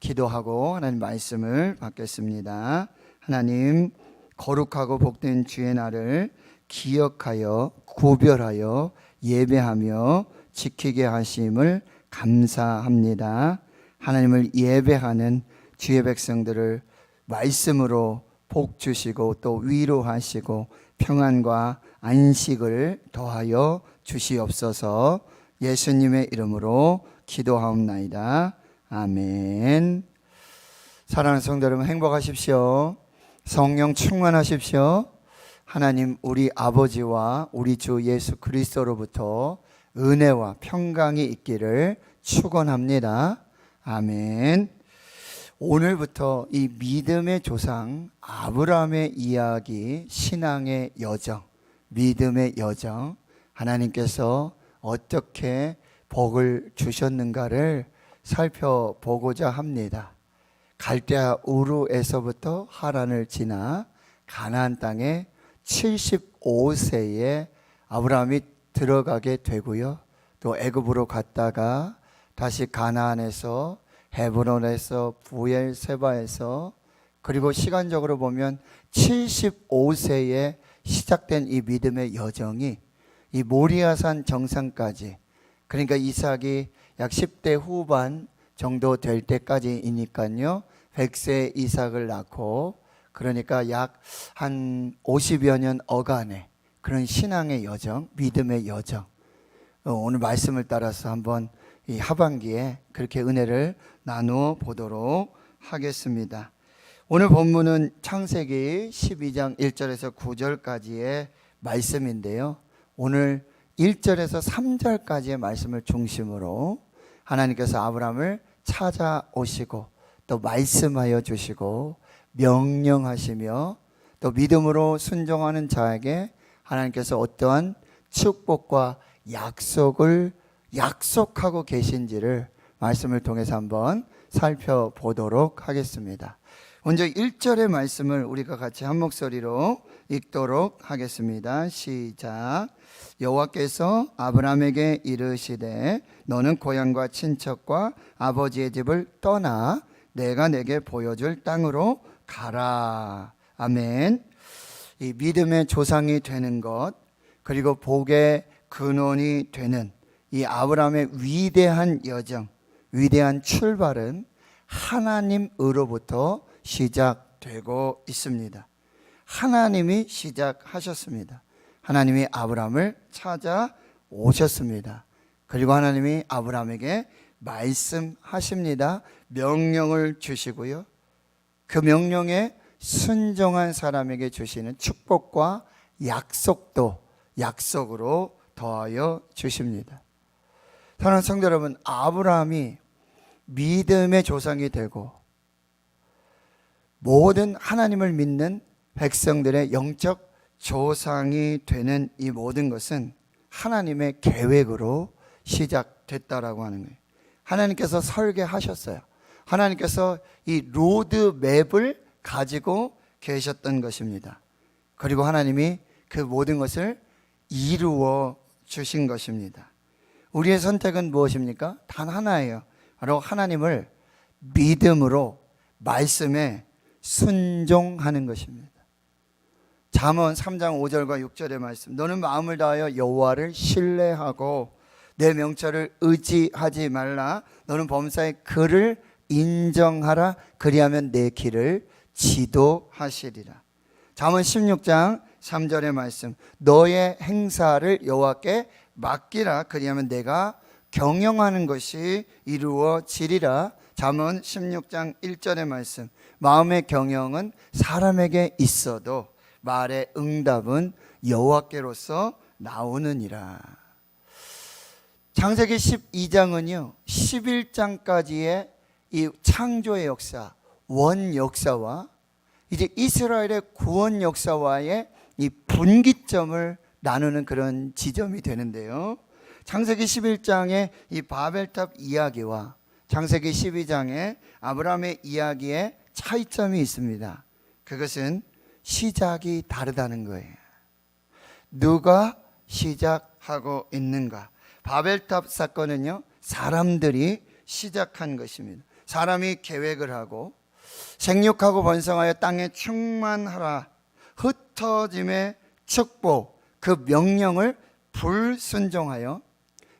기도하고 하나님 말씀을 받겠습니다. 하나님, 거룩하고 복된 주의 날을 기억하여 구별하여 예배하며 지키게 하심을 감사합니다. 하나님을 예배하는 주의 백성들을 말씀으로 복 주시고 또 위로하시고 평안과 안식을 더하여 주시옵소서. 예수님의 이름으로 기도하옵나이다. 아멘. 사랑하는 성도 여러분, 행복하십시오. 성령 충만하십시오. 하나님 우리 아버지와 우리 주 예수 그리스도로부터 은혜와 평강이 있기를 축원합니다. 아멘. 오늘부터 이 믿음의 조상 아브라함의 이야기, 신앙의 여정, 믿음의 여정, 하나님께서 어떻게 복을 주셨는가를 살펴보고자 합니다. 갈대아 우르에서부터 하란을 지나 가나안 땅에 75세에 아브라함이 들어가게 되고요. 또 애굽으로 갔다가 다시 가나안에서, 헤브론에서, 부엘세바에서, 그리고 시간적으로 보면 75세에 시작된 이 믿음의 여정이 이 모리아산 정상까지, 그러니까 이삭이 약 10대 후반 정도 될 때까지이니까요, 100세 이삭을 낳고, 그러니까 약 한 50여 년 어간의 그런 신앙의 여정, 믿음의 여정, 오늘 말씀을 따라서 한번 이 하반기에 그렇게 은혜를 나누어 보도록 하겠습니다. 오늘 본문은 창세기 12장 1절에서 9절까지의 말씀인데요, 오늘 1절에서 3절까지의 말씀을 중심으로 하나님께서 아브라함을 찾아오시고 또 말씀하여 주시고 명령하시며 또 믿음으로 순종하는 자에게 하나님께서 어떠한 축복과 약속을 약속하고 계신지를 말씀을 통해서 한번 살펴보도록 하겠습니다. 먼저 1절의 말씀을 우리가 같이 한 목소리로 읽도록 하겠습니다. 시작. 여호와께서 아브라함에게 이르시되 너는 고향과 친척과 아버지의 집을 떠나 내가 내게 보여줄 땅으로 가라. 아멘. 이 믿음의 조상이 되는 것, 그리고 복의 근원이 되는 이 아브라함의 위대한 여정, 위대한 출발은 하나님으로부터 시작되고 있습니다. 하나님이 시작하셨습니다. 하나님이 아브라함을 찾아오셨습니다. 그리고 하나님이 아브라함에게 말씀하십니다. 명령을 주시고요, 그 명령에 순종한 사람에게 주시는 축복과 약속도 약속으로 더하여 주십니다. 사랑하는 성도 여러분, 아브라함이 믿음의 조상이 되고 모든 하나님을 믿는 백성들의 영적 조상이 되는 이 모든 것은 하나님의 계획으로 시작됐다라고 하는 거예요. 하나님께서 설계하셨어요. 하나님께서 이 로드맵을 가지고 계셨던 것입니다. 그리고 하나님이 그 모든 것을 이루어 주신 것입니다. 우리의 선택은 무엇입니까? 단 하나예요. 바로 하나님을 믿음으로 말씀에 순종하는 것입니다. 잠언 3장 5절과 6절의 말씀, 너는 마음을 다하여 여호와를 신뢰하고 내 명철을 의지하지 말라. 너는 범사의 그를 인정하라. 그리하면 내 길을 지도하시리라. 잠언 16장 3절의 말씀, 너의 행사를 여호와께 맡기라. 그리하면 내가 경영하는 것이 이루어지리라. 잠언 16장 1절의 말씀, 마음의 경영은 사람에게 있어도 말의 응답은 여호와께로서 나오느니라. 창세기 12장은요 11장까지의 이 창조의 역사, 원 역사와 이제 이스라엘의 구원 역사와의 이 분기점을 나누는 그런 지점이 되는데요, 창세기 11장의 이 바벨탑 이야기와 창세기 12장의 아브라함의 이야기에 차이점이 있습니다. 그것은 시작이 다르다는 거예요. 누가 시작하고 있는가? 바벨탑 사건은요 사람들이 시작한 것입니다. 사람이 계획을 하고 생육하고 번성하여 땅에 충만하라 흩어짐의 축복 그 명령을 불순종하여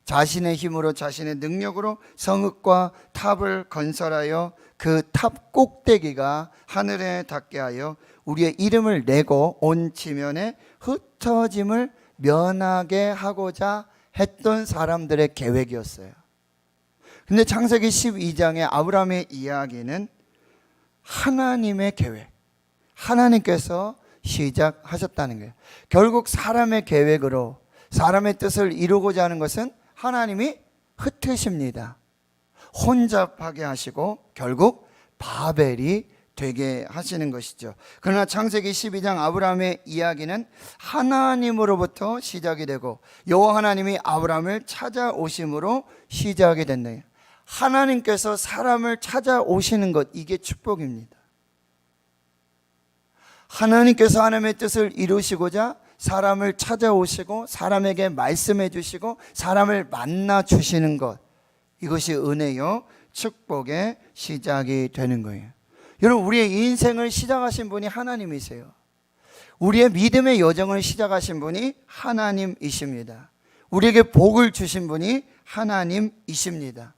자신의 힘으로 자신의 능력으로 성읍과 탑을 건설하여 그 탑 꼭대기가 하늘에 닿게 하여 우리의 이름을 내고 온 지면에 흩어짐을 면하게 하고자 했던 사람들의 계획이었어요. 근데 창세기 12장의 아브라함의 이야기는 하나님의 계획, 하나님께서 시작하셨다는 거예요. 결국 사람의 계획으로 사람의 뜻을 이루고자 하는 것은 하나님이 흩으십니다. 혼잡하게 하시고 결국 바벨이 되게 하시는 것이죠. 그러나 창세기 12장 아브라함의 이야기는 하나님으로부터 시작이 되고 여호와 하나님이 아브라함을 찾아오심으로 시작이 됐네요. 하나님께서 사람을 찾아오시는 것, 이게 축복입니다. 하나님께서 하나님의 뜻을 이루시고자 사람을 찾아오시고 사람에게 말씀해 주시고 사람을 만나 주시는 것, 이것이 은혜요 축복의 시작이 되는 거예요. 여러분, 우리의 인생을 시작하신 분이 하나님이세요. 우리의 믿음의 여정을 시작하신 분이 하나님이십니다. 우리에게 복을 주신 분이 하나님이십니다.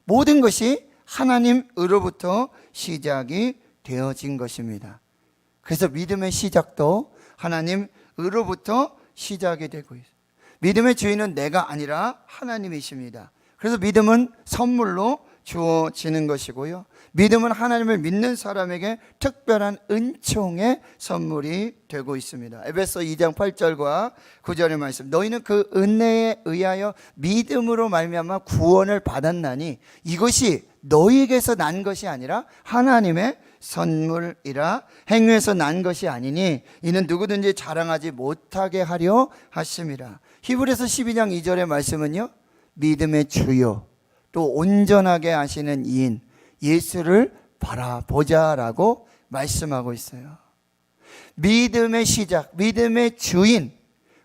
모든 것이 하나님으로부터 시작이 되어진 것입니다. 그래서 믿음의 시작도 하나님으로부터 시작이 되고 있어요. 믿음의 주인은 내가 아니라 하나님이십니다. 그래서 믿음은 선물로 주어지는 것이고요. 믿음은 하나님을 믿는 사람에게 특별한 은총의 선물이 되고 있습니다. 에베소 2장 8절과 9절의 말씀, 너희는 그 은혜에 의하여 믿음으로 말미암아 구원을 받았나니 이것이 너희에게서 난 것이 아니라 하나님의 선물이라 행위에서 난 것이 아니니 이는 누구든지 자랑하지 못하게 하려 하심이라. 히브리서 12장 2절의 말씀은요, 믿음의 주요 또 온전하게 하시는 이인 예수를 바라보자라고 말씀하고 있어요. 믿음의 시작, 믿음의 주인,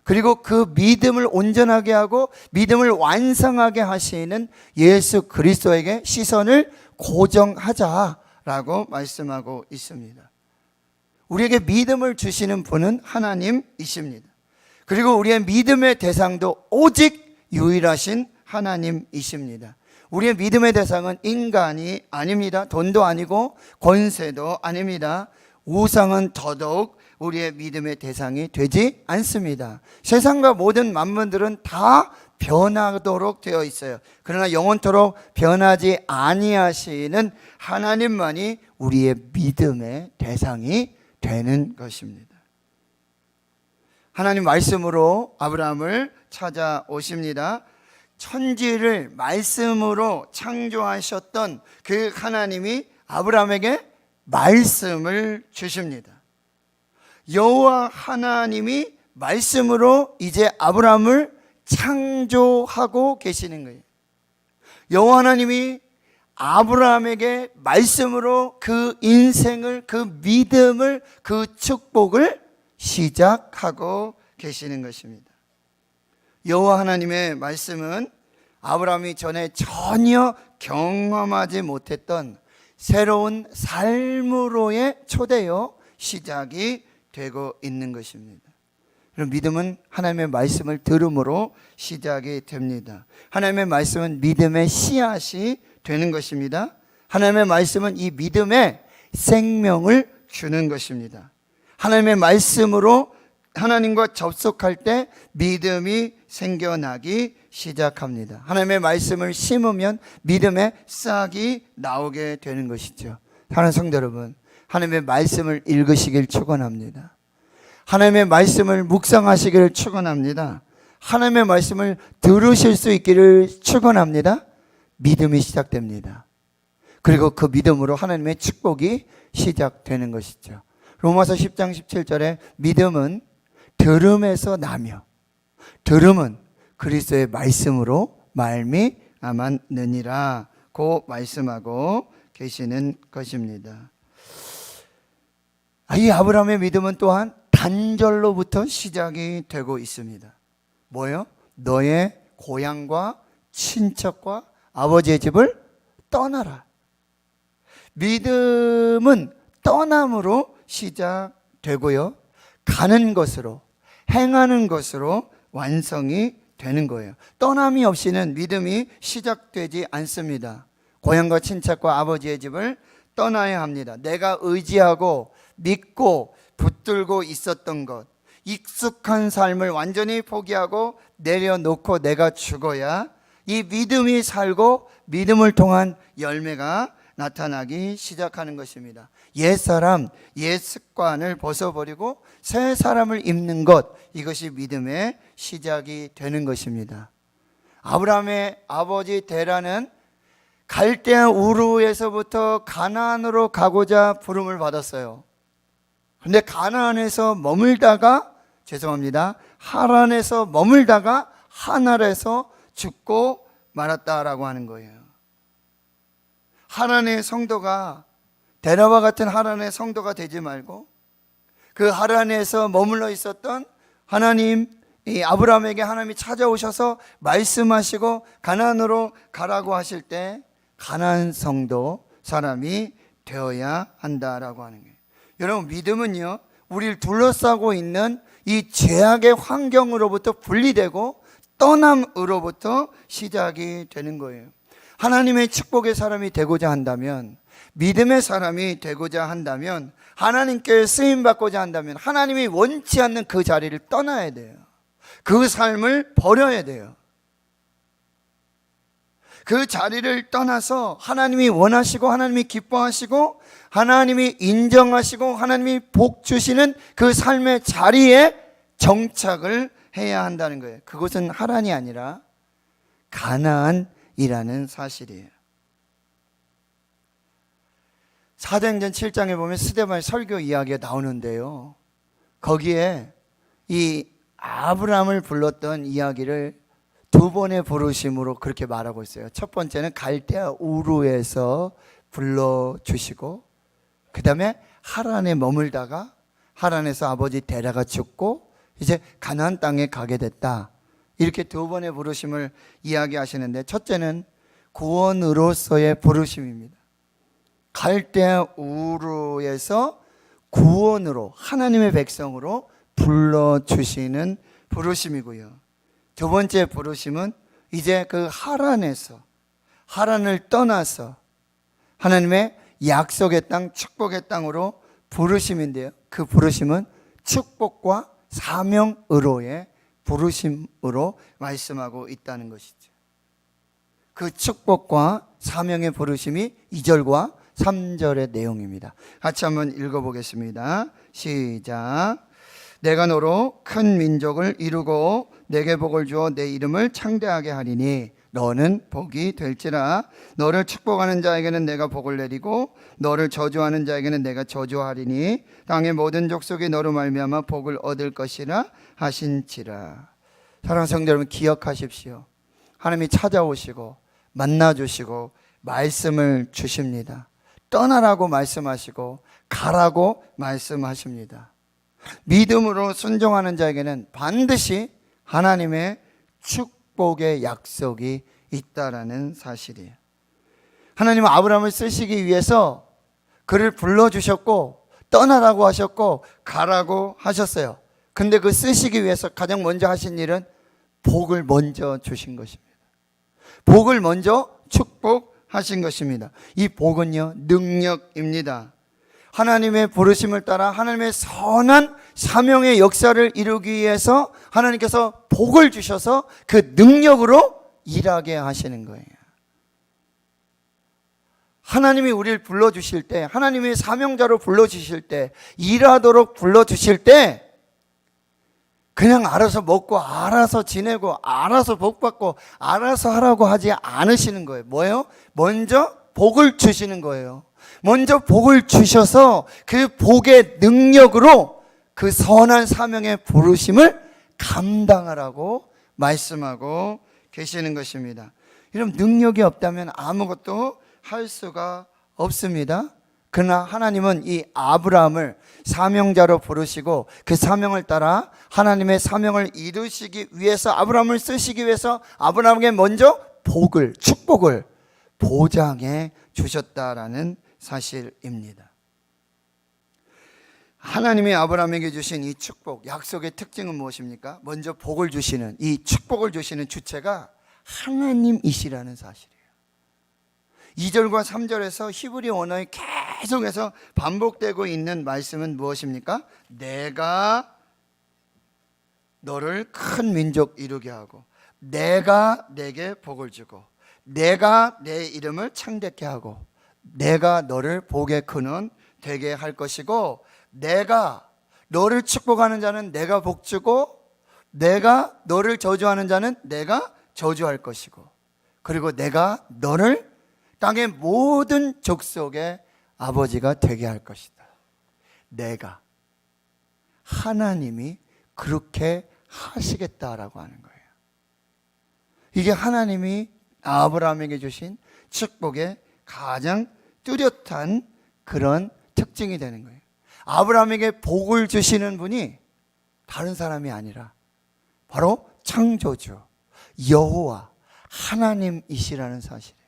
그리고 그 믿음을 온전하게 하고 믿음을 완성하게 하시는 예수 그리스도에게 시선을 고정하자라고 말씀하고 있습니다. 우리에게 믿음을 주시는 분은 하나님이십니다. 그리고 우리의 믿음의 대상도 오직 유일하신 하나님이십니다. 우리의 믿음의 대상은 인간이 아닙니다. 돈도 아니고 권세도 아닙니다. 우상은 더더욱 우리의 믿음의 대상이 되지 않습니다. 세상과 모든 만물들은 다 변하도록 되어 있어요. 그러나 영원토록 변하지 아니하시는 하나님만이 우리의 믿음의 대상이 되는 것입니다. 하나님 말씀으로 아브라함을 찾아오십니다. 천지를 말씀으로 창조하셨던 그 하나님이 아브라함에게 말씀을 주십니다. 여호와 하나님이 말씀으로 이제 아브라함을 창조하고 계시는 거예요. 여호와 하나님이 아브라함에게 말씀으로 그 인생을, 그 믿음을, 그 축복을 시작하고 계시는 것입니다. 여호와 하나님의 말씀은 아브라함이 전에 전혀 경험하지 못했던 새로운 삶으로의 초대요 시작이 되고 있는 것입니다. 믿음은 하나님의 말씀을 들음으로 시작이 됩니다. 하나님의 말씀은 믿음의 씨앗이 되는 것입니다. 하나님의 말씀은 이 믿음에 생명을 주는 것입니다. 하나님의 말씀으로 하나님과 접속할 때 믿음이 생겨나기 시작합니다. 하나님의 말씀을 심으면 믿음의 싹이 나오게 되는 것이죠. 사랑하는 성도 여러분, 하나님의 말씀을 읽으시길 축원합니다. 하나님의 말씀을 묵상하시기를 축원합니다. 하나님의 말씀을 들으실 수 있기를 축원합니다. 믿음이 시작됩니다. 그리고 그 믿음으로 하나님의 축복이 시작되는 것이죠. 로마서 10장 17절에 믿음은 들음에서 나며 들음은 그리스도의 말씀으로 말미암았느니라 고 말씀하고 계시는 것입니다. 이 아브라함의 믿음은 또한 단절로부터 시작이 되고 있습니다. 뭐요? 너의 고향과 친척과 아버지의 집을 떠나라. 믿음은 떠남으로 시작되고요, 가는 것으로, 행하는 것으로 완성이 되는 거예요. 떠남이 없이는 믿음이 시작되지 않습니다. 고향과 친척과 아버지의 집을 떠나야 합니다. 내가 의지하고 믿고 붙들고 있었던 것, 익숙한 삶을 완전히 포기하고 내려놓고 내가 죽어야 이 믿음이 살고 믿음을 통한 열매가 나타나기 시작하는 것입니다. 옛사람, 옛 습관을 벗어버리고 새 사람을 입는 것, 이것이 믿음의 시작이 되는 것입니다. 아브라함의 아버지 데라는 갈대아 우르에서부터 가나안으로 가고자 부름을 받았어요. 그런데 가나안에서 머물다가, 하란에서 머물다가 하날에서 죽고 말았다라고 하는 거예요. 하란의 성도가, 데라와 같은 하란의 성도가 되지 말고 그 하란에서 머물러 있었던 하나님, 이 아브라함에게 하나님이 찾아오셔서 말씀하시고 가나안으로 가라고 하실 때 가나안 성도 사람이 되어야 한다라고 하는 거예요. 여러분, 믿음은요, 우리를 둘러싸고 있는 이 죄악의 환경으로부터 분리되고 떠남으로부터 시작이 되는 거예요. 하나님의 축복의 사람이 되고자 한다면, 믿음의 사람이 되고자 한다면, 하나님께 쓰임받고자 한다면 하나님이 원치 않는 그 자리를 떠나야 돼요. 그 삶을 버려야 돼요. 그 자리를 떠나서 하나님이 원하시고 하나님이 기뻐하시고 하나님이 인정하시고 하나님이 복 주시는 그 삶의 자리에 정착을 해야 한다는 거예요. 그것은 하란이 아니라 가나안이라는 사실이에요. 사도행전 7장에 보면 스데반의 설교 이야기가 나오는데요, 거기에 이 아브라함을 불렀던 이야기를 두 번의 부르심으로 그렇게 말하고 있어요. 첫 번째는 갈대아 우르에서 불러주시고, 그 다음에 하란에 머물다가 하란에서 아버지 데라가 죽고 이제 가나안 땅에 가게 됐다, 이렇게 두 번의 부르심을 이야기하시는데, 첫째는 구원으로서의 부르심입니다. 갈대아 우르에서 구원으로, 하나님의 백성으로 불러주시는 부르심이고요. 두 번째 부르심은 이제 그 하란을 떠나서 하나님의 약속의 땅, 축복의 땅으로 부르심인데요, 그 부르심은 축복과 사명으로의 부르심으로 말씀하고 있다는 것이죠. 그 축복과 사명의 부르심이 2절과 3절의 내용입니다. 같이 한번 읽어보겠습니다. 시작. 내가 너로 큰 민족을 이루고 내게 복을 주어 내 이름을 창대하게 하리니 너는 복이 될지라. 너를 축복하는 자에게는 내가 복을 내리고 너를 저주하는 자에게는 내가 저주하리니 땅의 모든 족속이 너로 말미암아 복을 얻을 것이라 하신지라. 사랑하는 성도 여러분, 기억하십시오. 하나님이 찾아오시고 만나주시고 말씀을 주십니다. 떠나라고 말씀하시고 가라고 말씀하십니다. 믿음으로 순종하는 자에게는 반드시 하나님의 축복의 약속이 있다라는 사실이에요. 하나님은 아브라함을 쓰시기 위해서 그를 불러주셨고 떠나라고 하셨고 가라고 하셨어요. 근데 그 쓰시기 위해서 가장 먼저 하신 일은 복을 먼저 주신 것입니다. 복을 먼저 축복하신 것입니다. 이 복은요, 능력입니다. 하나님의 부르심을 따라 하나님의 선한 사명의 역사를 이루기 위해서 하나님께서 복을 주셔서 그 능력으로 일하게 하시는 거예요. 하나님이 우리를 불러주실 때, 하나님의 사명자로 불러주실 때, 일하도록 불러주실 때 그냥 알아서 먹고 알아서 지내고 알아서 복받고 알아서 하라고 하지 않으시는 거예요. 뭐예요? 먼저 복을 주시는 거예요. 먼저 복을 주셔서 그 복의 능력으로 그 선한 사명의 부르심을 감당하라고 말씀하고 계시는 것입니다. 여러분, 능력이 없다면 아무것도 할 수가 없습니다. 그러나 하나님은 이 아브라함을 사명자로 부르시고 그 사명을 따라 하나님의 사명을 이루시기 위해서, 아브라함을 쓰시기 위해서 아브라함에게 먼저 복을, 축복을, 보장해 주셨다라는 사실입니다. 하나님이 아브라함에게 주신 이 축복, 약속의 특징은 무엇입니까? 먼저 복을 주시는, 이 축복을 주시는 주체가 하나님이시라는 사실이에요. 2절과 3절에서 히브리 언어에 계속해서 반복되고 있는 말씀은 무엇입니까? 내가 너를 큰 민족 이루게 하고, 내가 내게 복을 주고, 내가 내 이름을 창대케 하고, 내가 너를 복의 근원 되게 할 것이고, 내가 너를 축복하는 자는 내가 복 주고, 내가 너를 저주하는 자는 내가 저주할 것이고, 그리고 내가 너를 땅의 모든 족속의 아버지가 되게 할 것이다. 내가, 하나님이 그렇게 하시겠다라고 하는 거예요. 이게 하나님이 아브라함에게 주신 축복의 가장 뚜렷한 그런 특징이 되는 거예요. 아브라함에게 복을 주시는 분이 다른 사람이 아니라 바로 창조주 여호와 하나님이시라는 사실이에요.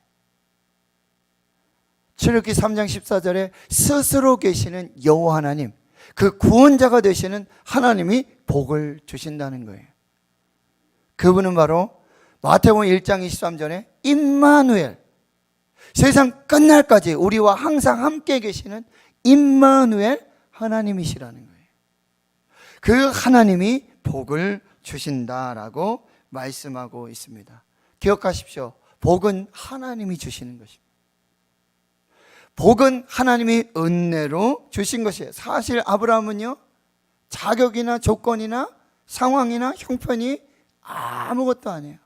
출애굽기 3장 14절에 스스로 계시는 여호와 하나님, 그 구원자가 되시는 하나님이 복을 주신다는 거예요. 그분은 바로 마태복음 1장 23절에 임마누엘, 세상 끝날까지 우리와 항상 함께 계시는 임마누엘 하나님이시라는 거예요. 그 하나님이 복을 주신다라고 말씀하고 있습니다. 기억하십시오. 복은 하나님이 주시는 것입니다. 복은 하나님이 은혜로 주신 것이에요. 사실 아브라함은요, 자격이나 조건이나 상황이나 형편이 아무것도 아니에요.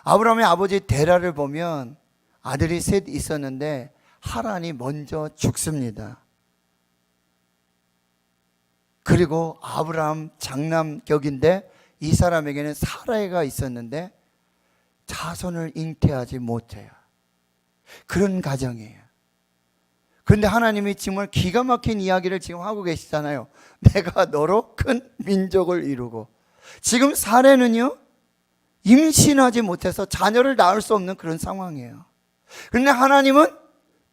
아브라함의 아버지 데라를 보면 아들이 셋 있었는데 하란이 먼저 죽습니다. 그리고 아브라함 장남격인데 이 사람에게는 사라이가 있었는데 자손을 잉태하지 못해요. 그런 가정이에요. 그런데 하나님이 정말 기가 막힌 이야기를 지금 하고 계시잖아요. 내가 너로 큰 민족을 이루고, 지금 사례는요 임신하지 못해서 자녀를 낳을 수 없는 그런 상황이에요. 그런데 하나님은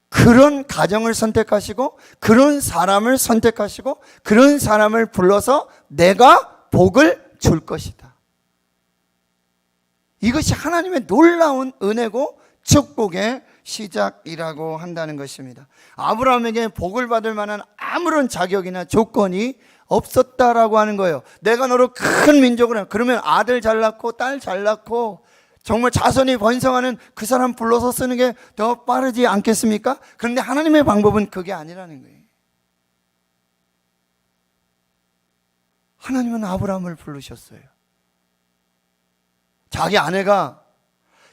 그런 가정을 선택하시고, 그런 사람을 선택하시고, 그런 사람을 불러서 내가 복을 줄 것이다. 이것이 하나님의 놀라운 은혜고 축복의 시작이라고 한다는 것입니다. 아브라함에게 복을 받을 만한 아무런 자격이나 조건이 없었다라고 하는 거예요. 내가 너로 큰 민족을 해. 그러면 아들 잘 낳고 딸 잘 낳고 정말 자손이 번성하는 그 사람 불러서 쓰는 게 더 빠르지 않겠습니까? 그런데 하나님의 방법은 그게 아니라는 거예요. 하나님은 아브라함을 부르셨어요. 자기 아내가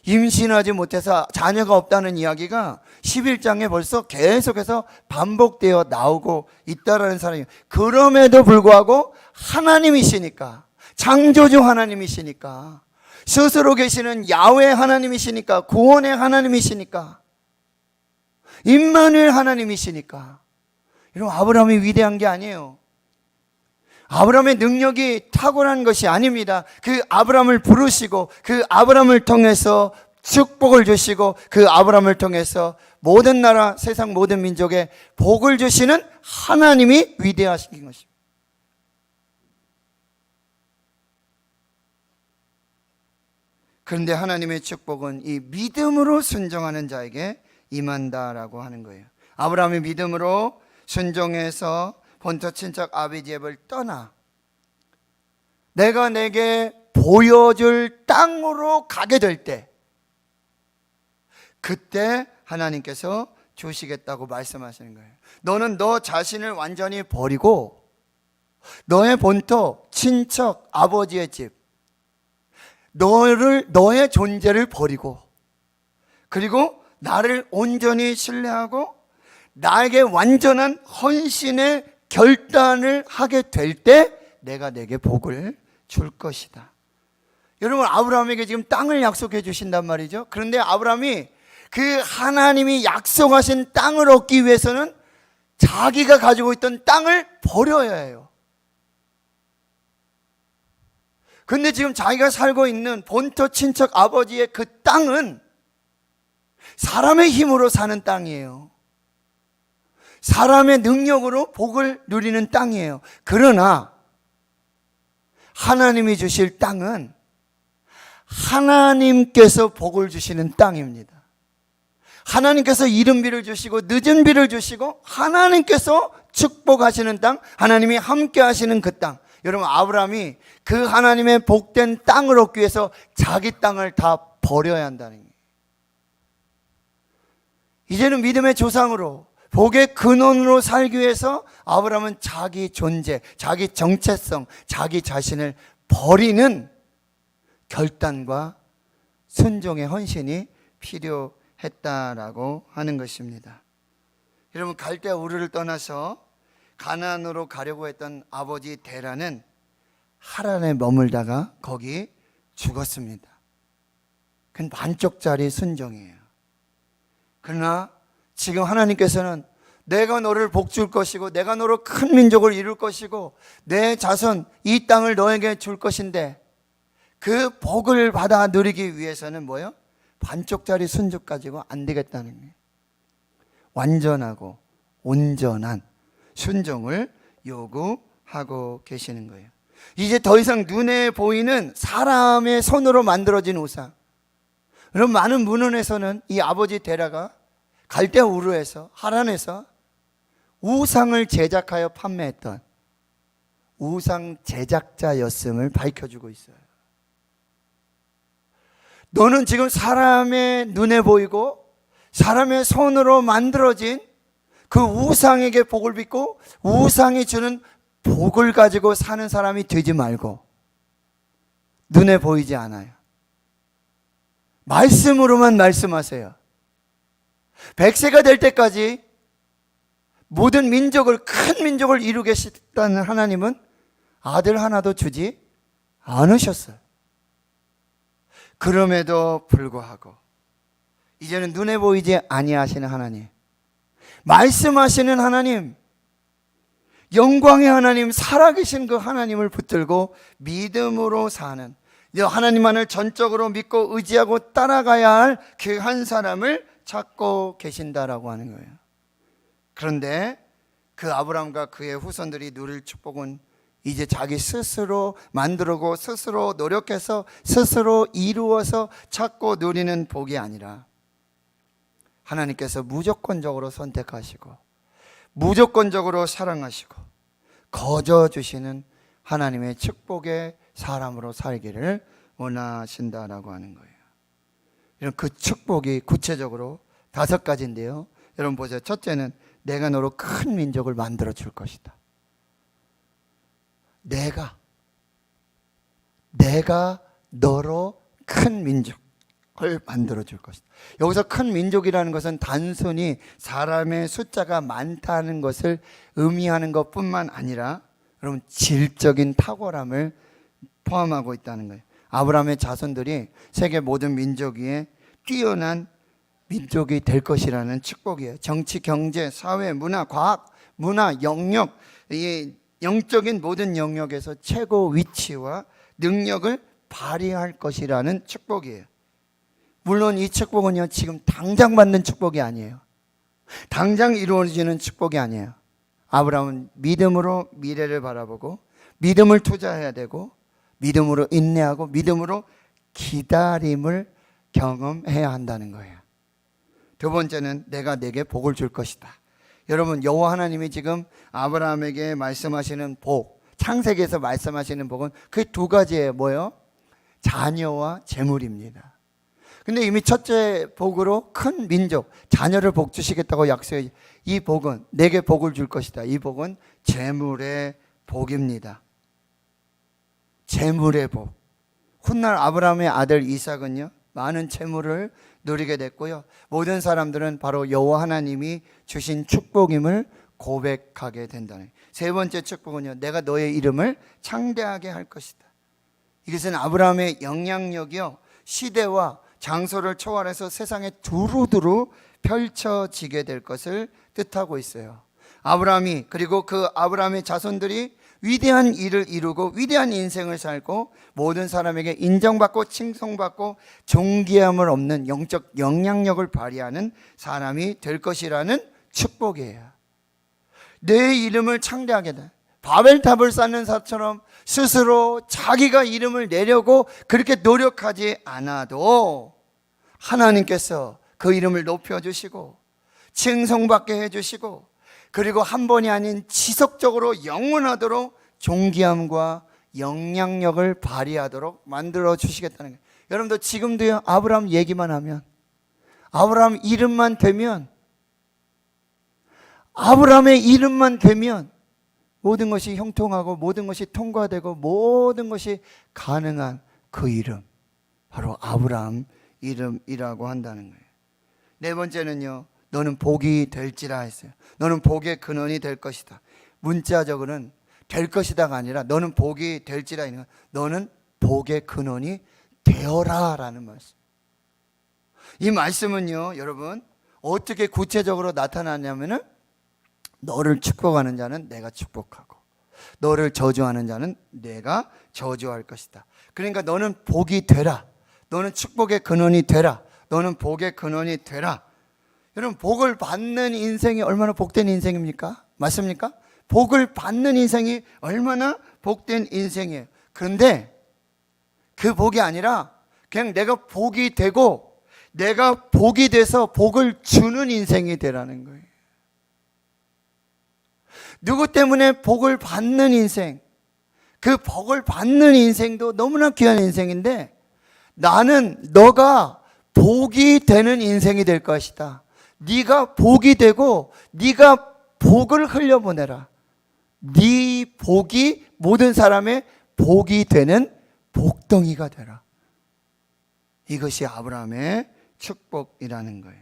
임신하지 못해서 자녀가 없다는 이야기가 11장에 벌써 계속해서 반복되어 나오고 있다라는 사람이에요. 그럼에도 불구하고 하나님이시니까, 창조주 하나님이시니까, 스스로 계시는 야훼 하나님이시니까, 구원의 하나님이시니까, 임마누엘 하나님이시니까, 여러분 아브라함이 위대한 게 아니에요. 아브라함의 능력이 탁월한 것이 아닙니다. 그 아브라함을 부르시고, 그 아브라함을 통해서 축복을 주시고, 그 아브라함을 통해서 모든 나라, 세상 모든 민족에 복을 주시는 하나님이 위대하신 것입니다. 그런데 하나님의 축복은 이 믿음으로 순종하는 자에게 임한다라고 하는 거예요. 아브라함이 믿음으로 순종해서 본토 친척 아비집을 떠나 내가 내게 보여줄 땅으로 가게 될 때, 그때 하나님께서 주시겠다고 말씀하시는 거예요. 너는 너 자신을 완전히 버리고 너의 본토 친척 아버지의 집, 너의 존재를 버리고, 그리고 나를 온전히 신뢰하고 나에게 완전한 헌신의 결단을 하게 될 때 내가 내게 복을 줄 것이다. 여러분, 아브라함에게 지금 땅을 약속해 주신단 말이죠. 그런데 아브라함이 그 하나님이 약속하신 땅을 얻기 위해서는 자기가 가지고 있던 땅을 버려야 해요. 그런데 지금 자기가 살고 있는 본토 친척 아버지의 그 땅은 사람의 힘으로 사는 땅이에요. 사람의 능력으로 복을 누리는 땅이에요. 그러나 하나님이 주실 땅은 하나님께서 복을 주시는 땅입니다. 하나님께서 이른 비를 주시고 늦은 비를 주시고 하나님께서 축복하시는 땅, 하나님이 함께 하시는 그 땅. 여러분, 아브라함이 그 하나님의 복된 땅을 얻기 위해서 자기 땅을 다 버려야 한다는 거예요. 이제는 믿음의 조상으로 복의 근원으로 살기 위해서 아브라함은 자기 존재, 자기 정체성, 자기 자신을 버리는 결단과 순종의 헌신이 필요했다라고 하는 것입니다. 여러분, 갈대아 우르를 떠나서 가나안으로 가려고 했던 아버지 데라는 하란에 머물다가 거기 죽었습니다. 그건 반쪽짜리 순종이에요. 그러나 지금 하나님께서는 내가 너를 복줄 것이고 내가 너로 큰 민족을 이룰 것이고 내 자손 이 땅을 너에게 줄 것인데 그 복을 받아 누리기 위해서는 뭐예요? 반쪽짜리 순종 가지고 안 되겠다는 거예요. 완전하고 온전한 순종을 요구하고 계시는 거예요. 이제 더 이상 눈에 보이는 사람의 손으로 만들어진 우상. 여러분, 많은 문헌에서는 이 아버지 데라가 갈대아 우르에서 하란에서 우상을 제작하여 판매했던 우상 제작자였음을 밝혀주고 있어요. 너는 지금 사람의 눈에 보이고 사람의 손으로 만들어진 그 우상에게 복을 빚고 우상이 주는 복을 가지고 사는 사람이 되지 말고 눈에 보이지 않아요. 말씀으로만 말씀하세요. 100세가 될 때까지 모든 민족을, 큰 민족을 이루겠다는 하나님은 아들 하나도 주지 않으셨어요. 그럼에도 불구하고 이제는 눈에 보이지 아니하시는 하나님, 말씀하시는 하나님, 영광의 하나님, 살아계신 그 하나님을 붙들고 믿음으로 사는, 하나님만을 전적으로 믿고 의지하고 따라가야 할 그 한 사람을 찾고 계신다라고 하는 거예요. 그런데 그 아브라함과 그의 후손들이 누릴 축복은 이제 자기 스스로 만들고 스스로 노력해서 스스로 이루어서 찾고 누리는 복이 아니라 하나님께서 무조건적으로 선택하시고 무조건적으로 사랑하시고 거저 주시는 하나님의 축복의 사람으로 살기를 원하신다라고 하는 거예요. 그 축복이 구체적으로 5가지인데요. 여러분 보세요. 첫째는 내가 너로 큰 민족을 만들어 줄 것이다. 내가 너로 큰 민족을 만들어 줄 것이다. 여기서 큰 민족이라는 것은 단순히 사람의 숫자가 많다는 것을 의미하는 것뿐만 아니라 여러분 질적인 탁월함을 포함하고 있다는 거예요. 아브라함의 자손들이 세계 모든 민족 위에 뛰어난 민족이 될 것이라는 축복이에요. 정치, 경제, 사회, 문화, 과학, 문화, 영역, 이 영적인 모든 영역에서 최고 위치와 능력을 발휘할 것이라는 축복이에요. 물론 이 축복은요, 지금 당장 받는 축복이 아니에요. 당장 이루어지는 축복이 아니에요. 아브라함은 믿음으로 미래를 바라보고 믿음을 투자해야 되고 믿음으로 인내하고 믿음으로 기다림을 경험해야 한다는 거예요. 두 번째는 내가 내게 복을 줄 것이다. 여러분, 여호와 하나님이 지금 아브라함에게 말씀하시는 복, 창세기에서 말씀하시는 복은 그 2가지예요. 뭐예요? 자녀와 재물입니다. 근데 이미 첫째 복으로 큰 민족, 자녀를 복 주시겠다고 약속해. 이 복은 내게 복을 줄 것이다. 이 복은 재물의 복입니다. 재물의 복. 훗날 아브라함의 아들 이삭은요, 많은 재물을 누리게 됐고요. 모든 사람들은 바로 여호와 하나님이 주신 축복임을 고백하게 된다는. 세 번째 축복은요, 내가 너의 이름을 창대하게 할 것이다. 이것은 아브라함의 영향력이요, 시대와 장소를 초월해서 세상에 두루두루 펼쳐지게 될 것을 뜻하고 있어요. 아브라함이, 그리고 그 아브라함의 자손들이 위대한 일을 이루고 위대한 인생을 살고 모든 사람에게 인정받고 칭송받고 존귀함을 없는 영적 영향력을 발휘하는 사람이 될 것이라는 축복이에요. 내 이름을 창대하게 돼. 바벨탑을 쌓는 사처럼 스스로 자기가 이름을 내려고 그렇게 노력하지 않아도 하나님께서 그 이름을 높여주시고 칭송받게 해주시고 그리고 한 번이 아닌 지속적으로 영원하도록 존귀함과 영향력을 발휘하도록 만들어 주시겠다는 거예요. 여러분들 지금도요, 아브라함 얘기만 하면, 아브라함 이름만 되면, 아브라함의 이름만 되면 모든 것이 형통하고 모든 것이 통과되고 모든 것이 가능한 그 이름, 바로 아브라함 이름이라고 한다는 거예요. 네 번째는요, 너는 복이 될지라 했어요. 너는 복의 근원이 될 것이다. 문자적으로는 될 것이다가 아니라 너는 복이 될지라, 너는 복의 근원이 되어라 라는 말씀. 이 말씀은요, 여러분 어떻게 구체적으로 나타나냐면은 너를 축복하는 자는 내가 축복하고 너를 저주하는 자는 내가 저주할 것이다. 그러니까 너는 복이 되라. 너는 축복의 근원이 되라. 너는 복의 근원이 되라. 여러분, 복을 받는 인생이 얼마나 복된 인생입니까? 맞습니까? 복을 받는 인생이 얼마나 복된 인생이에요. 그런데 그 복이 아니라 그냥 내가 복이 되고 내가 복이 돼서 복을 주는 인생이 되라는 거예요. 누구 때문에 복을 받는 인생, 그 복을 받는 인생도 너무나 귀한 인생인데 나는 너가 복이 되는 인생이 될 것이다. 네가 복이 되고 네가 복을 흘려보내라. 네 복이 모든 사람의 복이 되는 복덩이가 되라. 이것이 아브라함의 축복이라는 거예요.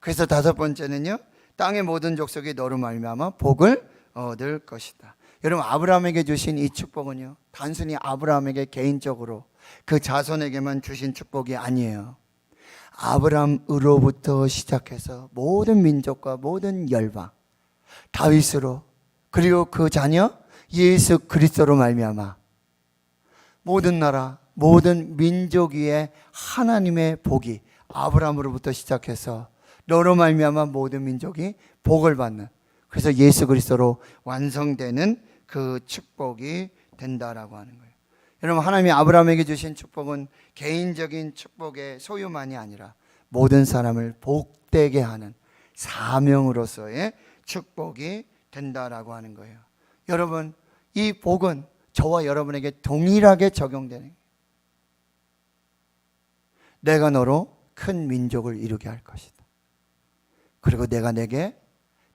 그래서 다섯 번째는요, 땅의 모든 족속이 너로 말미암아 복을 얻을 것이다. 여러분, 아브라함에게 주신 이 축복은요, 단순히 아브라함에게 개인적으로 그 자손에게만 주신 축복이 아니에요. 아브라함으로부터 시작해서 모든 민족과 모든 열방, 다윗으로, 그리고 그 자녀 예수 그리스도로 말미암아 모든 나라, 모든 민족 위에 하나님의 복이 아브라함으로부터 시작해서 너로 말미암아 모든 민족이 복을 받는, 그래서 예수 그리스도로 완성되는 그 축복이 된다라고 하는 거예요. 여러분, 하나님이 아브라함에게 주신 축복은 개인적인 축복의 소유만이 아니라 모든 사람을 복되게 하는 사명으로서의 축복이 된다라고 하는 거예요. 여러분, 이 복은 저와 여러분에게 동일하게 적용되는 거예요. 내가 너로 큰 민족을 이루게 할 것이다. 그리고 내가 내게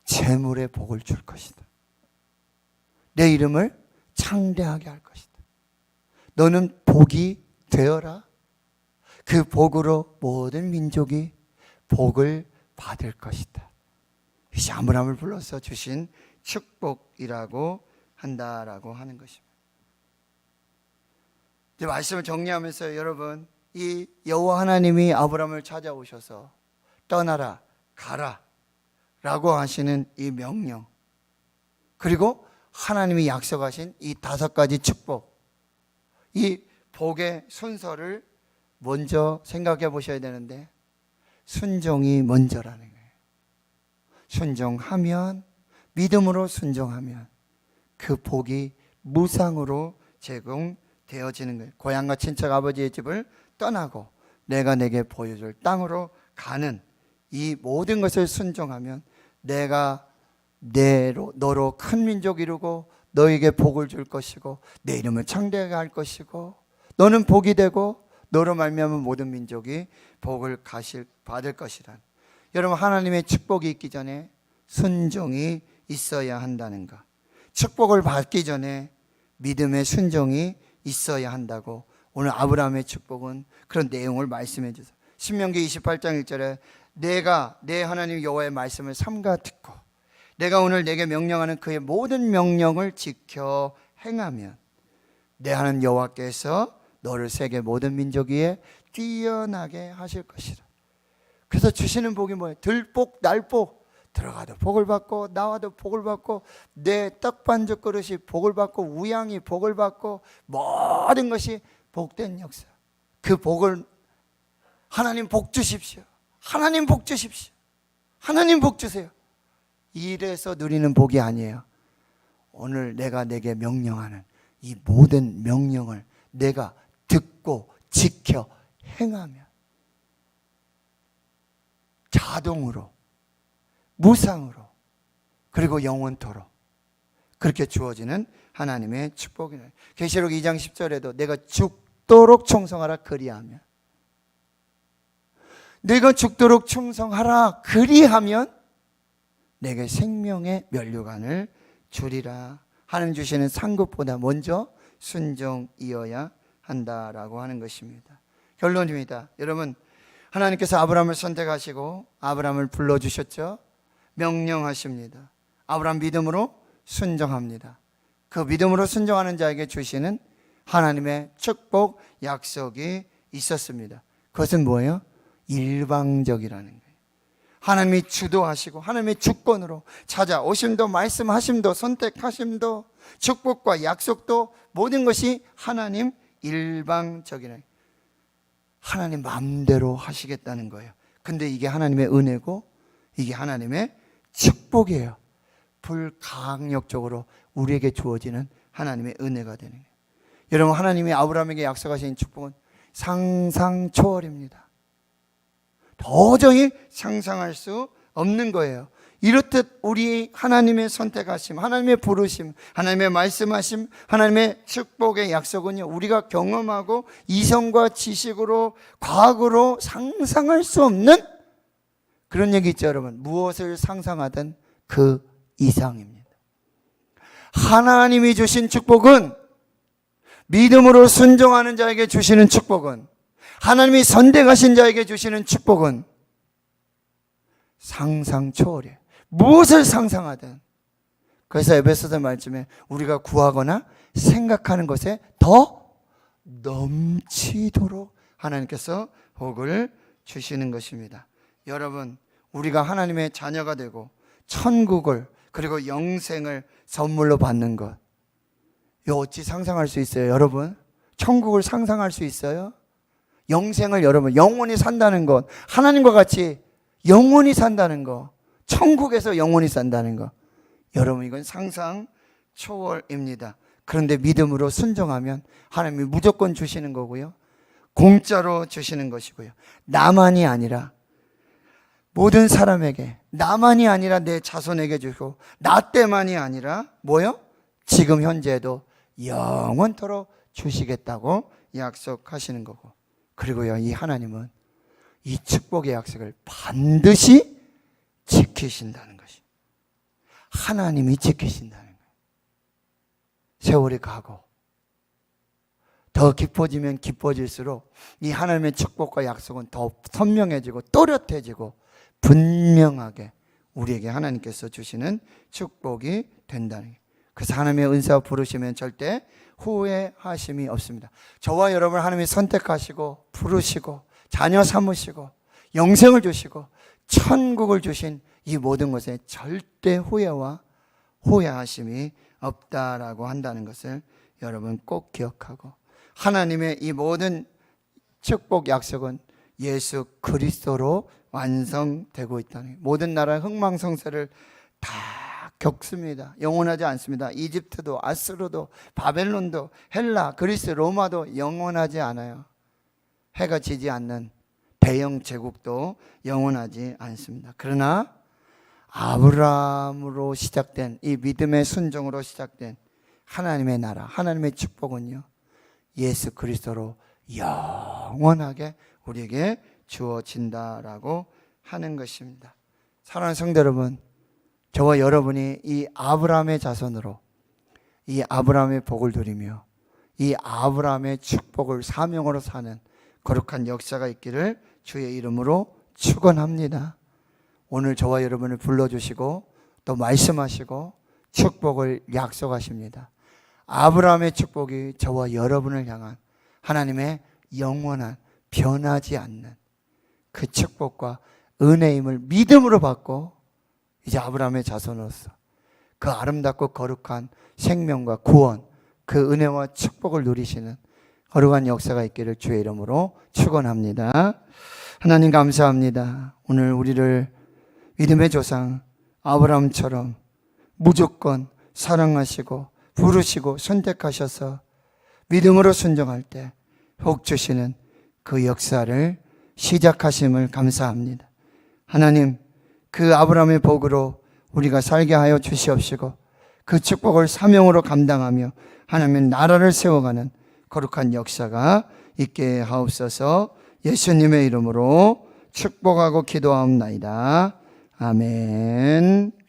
재물의 복을 줄 것이다. 내 이름을 창대하게 할 것이다. 너는 복이 되어라. 그 복으로 모든 민족이 복을 받을 것이다. 이것이 아브라함을 불러서 주신 축복이라고 한다라고 하는 것입니다. 이제 말씀을 정리하면서 여러분, 이 여호와 하나님이 아브라함을 찾아오셔서 떠나라, 가라 라고 하시는 이 명령, 그리고 하나님이 약속하신 이 다섯 가지 축복, 이 복의 순서를 먼저 생각해 보셔야 되는데 순종이 먼저라는 거예요. 순종하면, 믿음으로 순종하면 그 복이 무상으로 제공되어지는 거예요. 고향과 친척 아버지의 집을 떠나고 내가 내게 보여줄 땅으로 가는 이 모든 것을 순종하면 내가 너로 큰 민족 이루고 너에게 복을 줄 것이고 내 이름을 창대하게 할 것이고 너는 복이 되고 너로 말미암은 모든 민족이 복을 받을 것이란. 여러분, 하나님의 축복이 있기 전에 순종이 있어야 한다는 것, 축복을 받기 전에 믿음의 순종이 있어야 한다고 오늘 아브라함의 축복은 그런 내용을 말씀해 주세요. 신명기 28장 1절에 내가 내 하나님 여호와의 말씀을 삼가 듣고 내가 오늘 내게 명령하는 그의 모든 명령을 지켜 행하면 내 하나님 여호와께서 너를 세계 모든 민족 위에 뛰어나게 하실 것이라. 그래서 주시는 복이 뭐예요? 들복, 날복, 들어가도 복을 받고 나와도 복을 받고 내 떡반죽 그릇이 복을 받고 우양이 복을 받고 모든 것이 복된 역사. 그 복을 하나님 복 주십시오. 하나님 복 주십시오. 하나님 복 주세요. 이래서 누리는 복이 아니에요. 오늘 내가 내게 명령하는 이 모든 명령을 내가 듣고 지켜 행하면 자동으로 무상으로 그리고 영원토록 그렇게 주어지는 하나님의 축복이네. 계시록 2장 10절에도 내가 죽도록 충성하라 그리하면, 내가 죽도록 충성하라 그리하면 내게 생명의 면류관을 주리라. 하나님 주시는 상급보다 먼저 순종이어야 한다라고 하는 것입니다. 결론입니다. 여러분, 하나님께서 아브라함을 선택하시고 아브라함을 불러주셨죠. 명령하십니다. 아브라함 믿음으로 순종합니다. 그 믿음으로 순종하는 자에게 주시는 하나님의 축복 약속이 있었습니다. 그것은 뭐예요? 일방적이라는 거예요. 하나님이 주도하시고 하나님의 주권으로 찾아오심도 말씀하심도 선택하심도 축복과 약속도 모든 것이 하나님 일방적이라는 거예요. 하나님 마음대로 하시겠다는 거예요. 근데 이게 하나님의 은혜고 이게 하나님의 축복이에요. 불강력적으로 우리에게 주어지는 하나님의 은혜가 되는 거예요. 여러분, 하나님이 아브라함에게 약속하신 축복은 상상 초월입니다. 도저히 상상할 수 없는 거예요. 이렇듯 우리 하나님의 선택하심, 하나님의 부르심, 하나님의 말씀하심, 하나님의 축복의 약속은요, 우리가 경험하고 이성과 지식으로 과학으로 상상할 수 없는 그런 얘기 있죠, 여러분. 무엇을 상상하든 그 이상입니다. 하나님이 주신 축복은, 믿음으로 순종하는 자에게 주시는 축복은, 하나님이 선택하신 자에게 주시는 축복은 상상 초월이에요. 무엇을 상상하든. 그래서 에베소서 말씀에 우리가 구하거나 생각하는 것에 더 넘치도록 하나님께서 복을 주시는 것입니다. 여러분, 우리가 하나님의 자녀가 되고 천국을 그리고 영생을 선물로 받는 것, 이거 어찌 상상할 수 있어요? 여러분, 천국을 상상할 수 있어요? 영생을 여러분 영원히 산다는 것, 하나님과 같이 영원히 산다는 것, 천국에서 영원히 산다는 것, 여러분 이건 상상 초월입니다. 그런데 믿음으로 순종하면 하나님이 무조건 주시는 거고요, 공짜로 주시는 것이고요, 나만이 아니라 모든 사람에게, 나만이 아니라 내 자손에게 주고 나 때만이 아니라 뭐요? 지금 현재에도 영원토록 주시겠다고 약속하시는 거고, 그리고요, 이 하나님은 이 축복의 약속을 반드시 지키신다는 것이, 하나님이 지키신다는 거예요. 세월이 가고 더 깊어지면 깊어질수록 이 하나님의 축복과 약속은 더 선명해지고 또렷해지고 분명하게 우리에게 하나님께서 주시는 축복이 된다는 거예요. 그래서 하나님의 은사와 부르시면 절대 후회하심이 없습니다. 저와 여러분을 하나님이 선택하시고 부르시고 자녀 삼으시고 영생을 주시고 천국을 주신 이 모든 것에 절대 후회와 후회하심이 없다라고 한다는 것을 여러분 꼭 기억하고, 하나님의 이 모든 축복 약속은 예수 그리스도로 완성되고 있다는 거예요. 모든 나라의 흥망성쇠를 다 겪습니다. 영원하지 않습니다. 이집트도 아수르도 바벨론도 헬라 그리스 로마도 영원하지 않아요. 해가 지지 않는 대영 제국도 영원하지 않습니다. 그러나 아브라함으로 시작된 이 믿음의 순종으로 시작된 하나님의 나라, 하나님의 축복은요, 예수 그리스도로 영원하게 우리에게 주어진다라고 하는 것입니다. 사랑하는 성도 여러분, 저와 여러분이 이 아브라함의 자손으로 이 아브라함의 복을 누리며 이 아브라함의 축복을 사명으로 사는 거룩한 역사가 있기를 주의 이름으로 축원합니다. 오늘 저와 여러분을 불러주시고 또 말씀하시고 축복을 약속하십니다. 아브라함의 축복이 저와 여러분을 향한 하나님의 영원한 변하지 않는 그 축복과 은혜임을 믿음으로 받고 이제 아브라함의 자손으로서 그 아름답고 거룩한 생명과 구원, 그 은혜와 축복을 누리시는 거룩한 역사가 있기를 주의 이름으로 축원합니다. 하나님 감사합니다. 오늘 우리를 믿음의 조상 아브라함처럼 무조건 사랑하시고 부르시고 선택하셔서 믿음으로 순종할 때 복 주시는 그 역사를 시작하심을 감사합니다. 하나님, 그 아브라함의 복으로 우리가 살게 하여 주시옵시고 그 축복을 사명으로 감당하며 하나님의 나라를 세워가는 거룩한 역사가 있게 하옵소서. 예수님의 이름으로 축복하고 기도하옵나이다. 아멘.